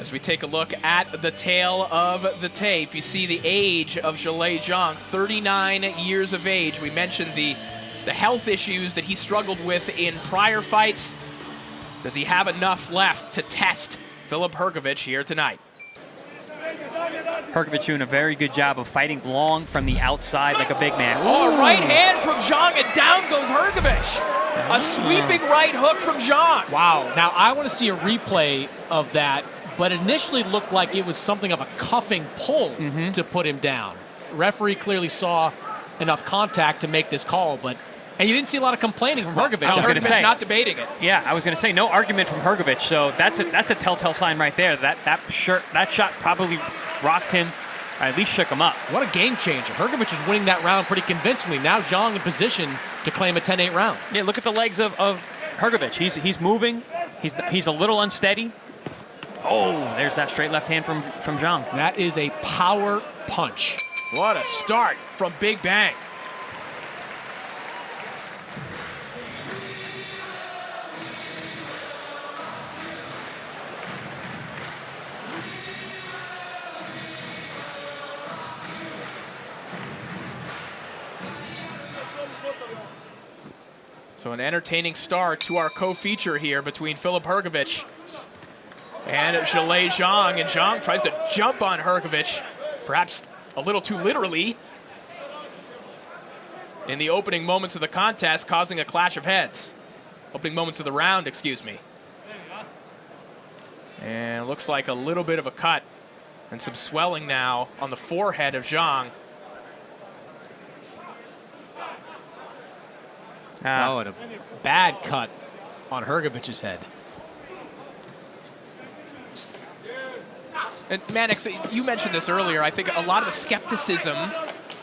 As we take a look at the tail of the tape, you see the age of Zhilei Zhang, 39 years of age. We mentioned the health issues that he struggled with in prior fights. Does he have enough left to test Filip Hrgovic here tonight? Hrgovic doing a very good job of fighting long from the outside like a big man. Oh, right hand from Zhang, and down goes Hrgovic. A sweeping right hook from Zhang. Wow. Now, I want to see a replay of that, but it initially looked like it was something of a cuffing pull to put him down. Referee clearly saw enough contact to make this call, and you didn't see a lot of complaining from Hrgovic. I was going to say, not debating it. Yeah, I was going to say no argument from Hrgovic. So that's a telltale sign right there. That shot probably rocked him, or at least shook him up. What a game changer! Hrgovic is winning that round pretty convincingly. Now Zhang in position to claim a 10-8 round. Yeah, look at the legs of Hrgovic. He's moving. He's a little unsteady. Oh, there's that straight left hand from Zhang. That is a power punch. What a start from Big Bang. So an entertaining start to our co-feature here between Filip Hrgovic and Zhilei Zhang. And Zhang tries to jump on Hrgovic, perhaps a little too literally, in the opening moments of the contest, causing a clash of heads. Opening moments of the round, excuse me. And it looks like a little bit of a cut and some swelling now on the forehead of Zhang. Oh, and a bad cut on Hrgovic's head. And Mannix, you mentioned this earlier. I think a lot of the skepticism,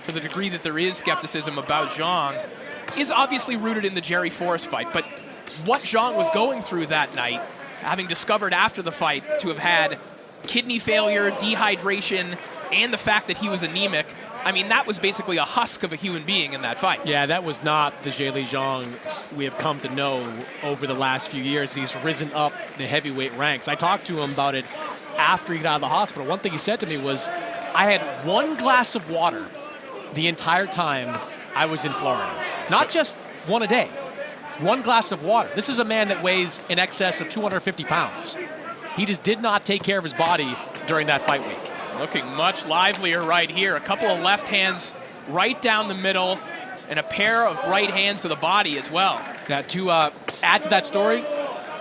to the degree that there is skepticism about Zhang, is obviously rooted in the Jerry Forrest fight. But what Zhang was going through that night, having discovered after the fight to have had kidney failure, dehydration, and the fact that he was anemic, I mean, that was basically a husk of a human being in that fight. Yeah, that was not the Zhilei Zhang we have come to know over the last few years. He's risen up the heavyweight ranks. I talked to him about it after he got out of the hospital. One thing he said to me was, I had one glass of water the entire time I was in Florida. Not just one a day, one glass of water. This is a man that weighs in excess of 250 pounds. He just did not take care of his body during that fight week. Looking much livelier right here. A couple of left hands right down the middle and a pair of right hands to the body as well. Now, to add to that story,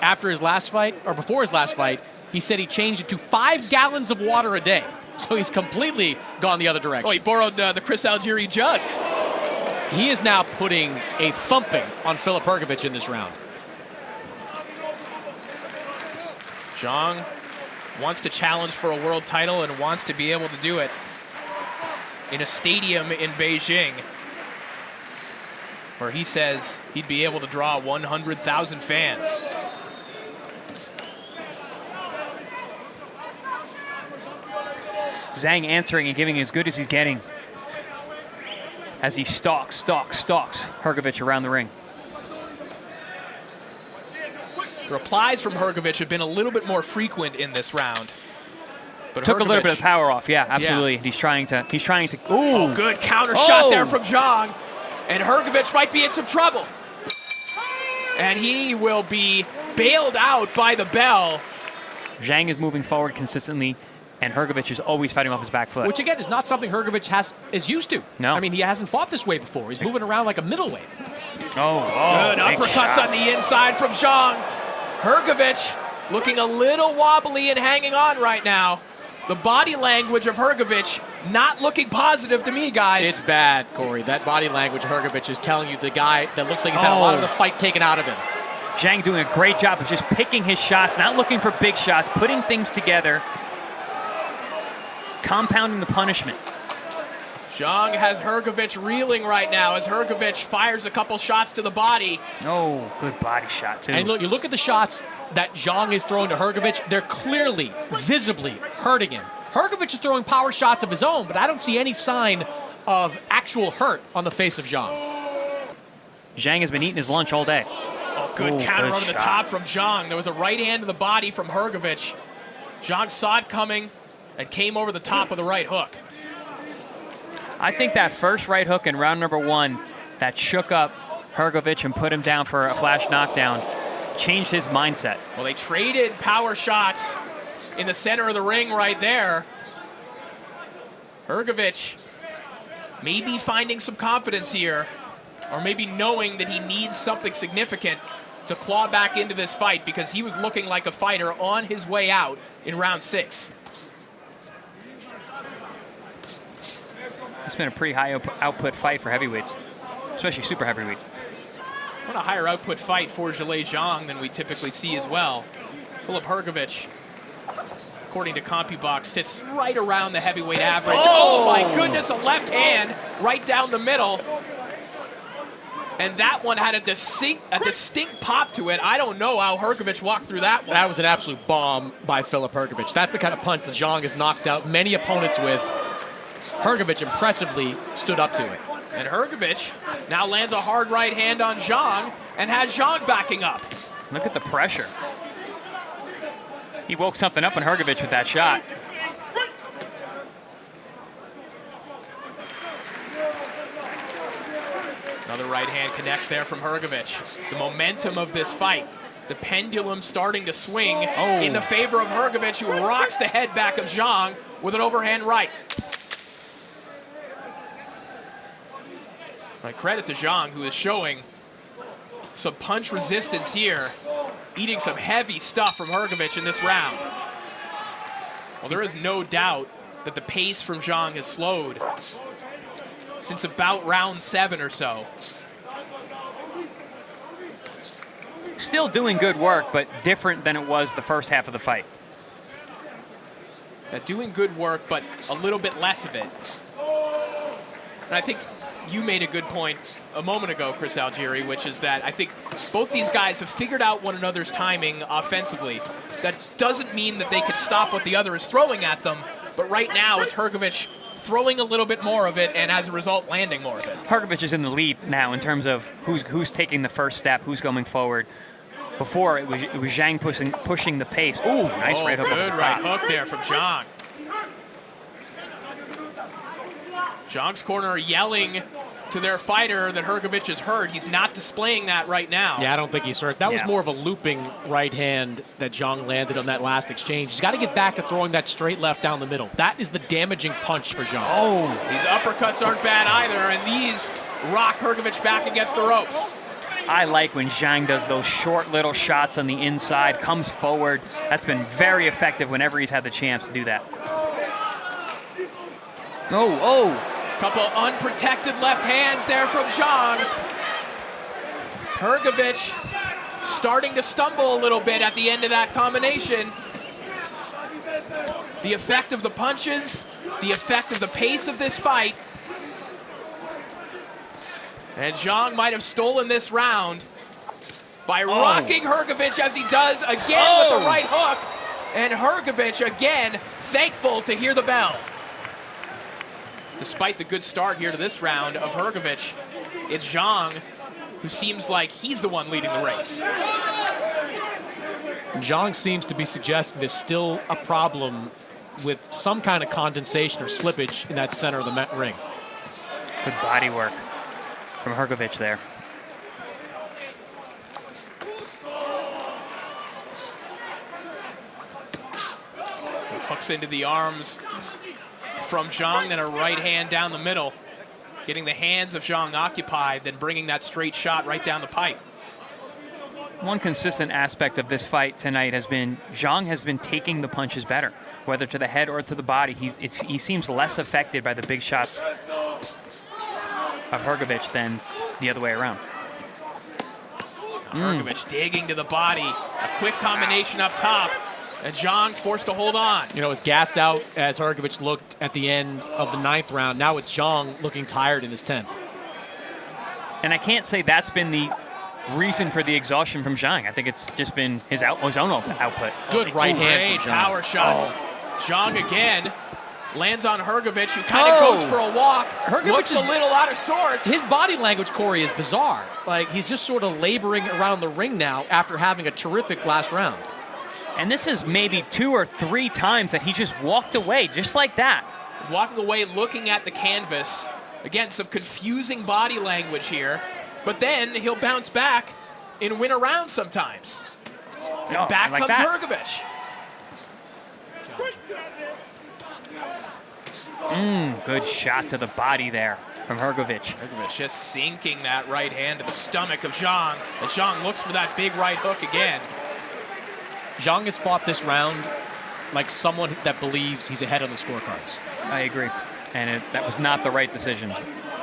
after his last fight, or before his last fight, he said he changed it to 5 gallons of water a day. So he's completely gone the other direction. Oh, he borrowed the Chris Algieri jug. He is now putting a thumping on Filip Hrgovic in this round. Zhang wants to challenge for a world title and wants to be able to do it in a stadium in Beijing, where he says he'd be able to draw 100,000 fans. Zhang answering and giving as good as he's getting as he stalks Hrgovic around the ring. The replies from Hrgovic have been a little bit more frequent in this round. But Took Hrgovic, a little bit of power off, yeah, absolutely. Yeah. He's trying to. Ooh, oh, good counter shot there from Zhang, and Hrgovic might be in some trouble. And he will be bailed out by the bell. Zhang is moving forward consistently, and Hrgovic is always fighting off his back foot. Which again is not something Hrgovic is used to. No, I mean he hasn't fought this way before. He's moving around like a middleweight. Good uppercuts on the inside from Zhang. Hrgovic looking a little wobbly and hanging on right now. The body language of Hrgovic not looking positive to me, guys. It's bad, Corey. That body language of Hrgovic is telling you the guy that looks like he's had a lot of the fight taken out of him. Zhang doing a great job of just picking his shots, not looking for big shots, putting things together, compounding the punishment. Zhang has Hrgovic reeling right now as Hrgovic fires a couple shots to the body. Oh, good body shot, too. And look, you look at the shots that Zhang is throwing to Hrgovic, they're clearly, visibly hurting him. Hrgovic is throwing power shots of his own, but I don't see any sign of actual hurt on the face of Zhang. Zhang has been eating his lunch all day. Oh, good counter over the top from Zhang. There was a right hand to the body from Hrgovic. Zhang saw it coming and came over the top of the right hook. I think that first right hook in round number 1 that shook up Hrgovic and put him down for a flash knockdown changed his mindset. Well, they traded power shots in the center of the ring right there. Hrgovic maybe finding some confidence here, or maybe knowing that he needs something significant to claw back into this fight, because he was looking like a fighter on his way out in round 6. It's been a pretty high output fight for heavyweights, especially super heavyweights. What a higher output fight for Zhilei Zhang than we typically see as well. Filip Hrgovic, according to CompuBox, sits right around the heavyweight average. Oh my goodness, a left hand right down the middle. And that one had a distinct pop to it. I don't know how Hrgovic walked through that one. That was an absolute bomb by Filip Hrgovic. That's the kind of punch that Zhang has knocked out many opponents with. Hrgovic impressively stood up to it. And Hrgovic now lands a hard right hand on Zhang and has Zhang backing up. Look at the pressure. He woke something up in Hrgovic with that shot. Another right hand connects there from Hrgovic. The momentum of this fight, the pendulum starting to swing in the favor of Hrgovic, who rocks the head back of Zhang with an overhand right. My credit to Zhang, who is showing some punch resistance here, eating some heavy stuff from Hrgovic in this round. Well, there is no doubt that the pace from Zhang has slowed since about round 7 or so. Still doing good work, but different than it was the first half of the fight. Doing good work, but a little bit less of it. And I think you made a good point a moment ago, Chris Algieri, which is that I think both these guys have figured out one another's timing offensively. That doesn't mean that they can stop what the other is throwing at them, but right now it's Hrgovic throwing a little bit more of it, and as a result, landing more of it. Hrgovic is in the lead now in terms of who's taking the first step, who's going forward. Before, it was Zhang pushing the pace. Ooh, nice right hook. Good right hook there from Zhang. Zhang's corner yelling to their fighter that Hrgovic is hurt. He's not displaying that right now. Yeah, I don't think he's hurt. That was more of a looping right hand that Zhang landed on that last exchange. He's got to get back to throwing that straight left down the middle. That is the damaging punch for Zhang. Oh, these uppercuts aren't bad either, and these rock Hrgovic back against the ropes. I like when Zhang does those short little shots on the inside, comes forward. That's been very effective whenever he's had the chance to do that. Couple unprotected left hands there from Zhang. Hrgovic starting to stumble a little bit at the end of that combination. The effect of the punches, the effect of the pace of this fight. And Zhang might have stolen this round by rocking Hrgovic as he does again with the right hook. And Hrgovic again thankful to hear the bell. Despite the good start here to this round of Hrgovic, it's Zhang who seems like he's the one leading the race. Zhang seems to be suggesting there's still a problem with some kind of condensation or slippage in that center of the ring. Good body work from Hrgovic there. Hooks into the arms from Zhang, then a right hand down the middle. Getting the hands of Zhang occupied, then bringing that straight shot right down the pipe. One consistent aspect of this fight tonight has been Zhang has been taking the punches better, whether to the head or to the body. He seems less affected by the big shots of Hrgovic than the other way around. Hrgovic digging to the body. A quick combination up top. And Zhang forced to hold on. You know, it's gassed out as Hrgovic looked at the end of the 9th round. Now it's Zhang looking tired in his 10th. And I can't say that's been the reason for the exhaustion from Zhang. I think it's just been his own output. Good right hand from Zhang. Power shots. Zhang again lands on Hrgovic, who kind of goes for a walk. Hrgovic looks a little out of sorts. His body language, Corey, is bizarre. Like, he's just sort of laboring around the ring now after having a terrific last round. And this is maybe 2 or 3 times that he just walked away, just like that. Walking away, looking at the canvas. Again, some confusing body language here. But then he'll bounce back and win a round sometimes. And No, back like comes that. Hrgovic. Good shot to the body there from Hrgovic. Hrgovic just sinking that right hand to the stomach of Zhang. And Zhang looks for that big right hook again. Zhang has fought this round like someone that believes he's ahead on the scorecards. I agree. And that was not the right decision.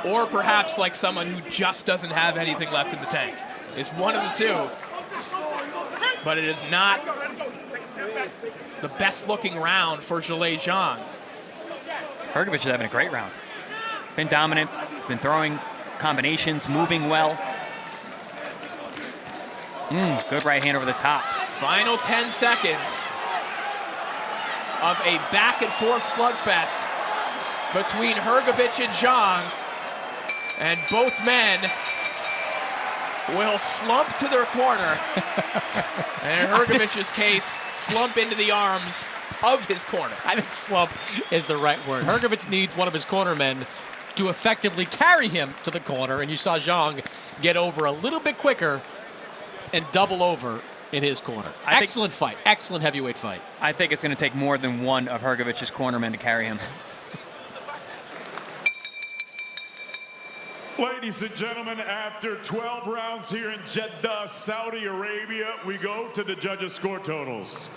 Or perhaps like someone who just doesn't have anything left in the tank. It's one of the two. But it is not the best looking round for Zhilei Zhang. Hrgovic is having a great round. Been dominant, been throwing combinations, moving well. Good right hand over the top. Final 10 seconds of a back and forth slugfest between Hrgovic and Zhang. And both men will slump to their corner. And in Hrgovic's case, slump into the arms of his corner. I think slump is the right word. Hrgovic needs one of his cornermen to effectively carry him to the corner, and you saw Zhang get over a little bit quicker and double over in his corner. Excellent fight. Excellent heavyweight fight. I think it's going to take more than one of Hrgovic's cornermen to carry him. Ladies and gentlemen, after 12 rounds here in Jeddah, Saudi Arabia, we go to the judges' score totals.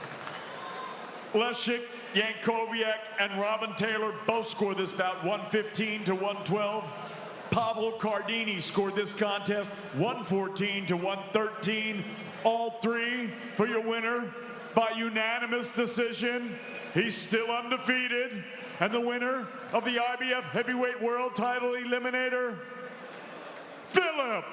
Leszek Jankowiak and Robin Taylor both scored this bout 115 to 112. Pavel Cardini scored this contest 114 to 113. All three for your winner by unanimous decision. He's still undefeated. And the winner of the IBF Heavyweight World Title Eliminator, Filip.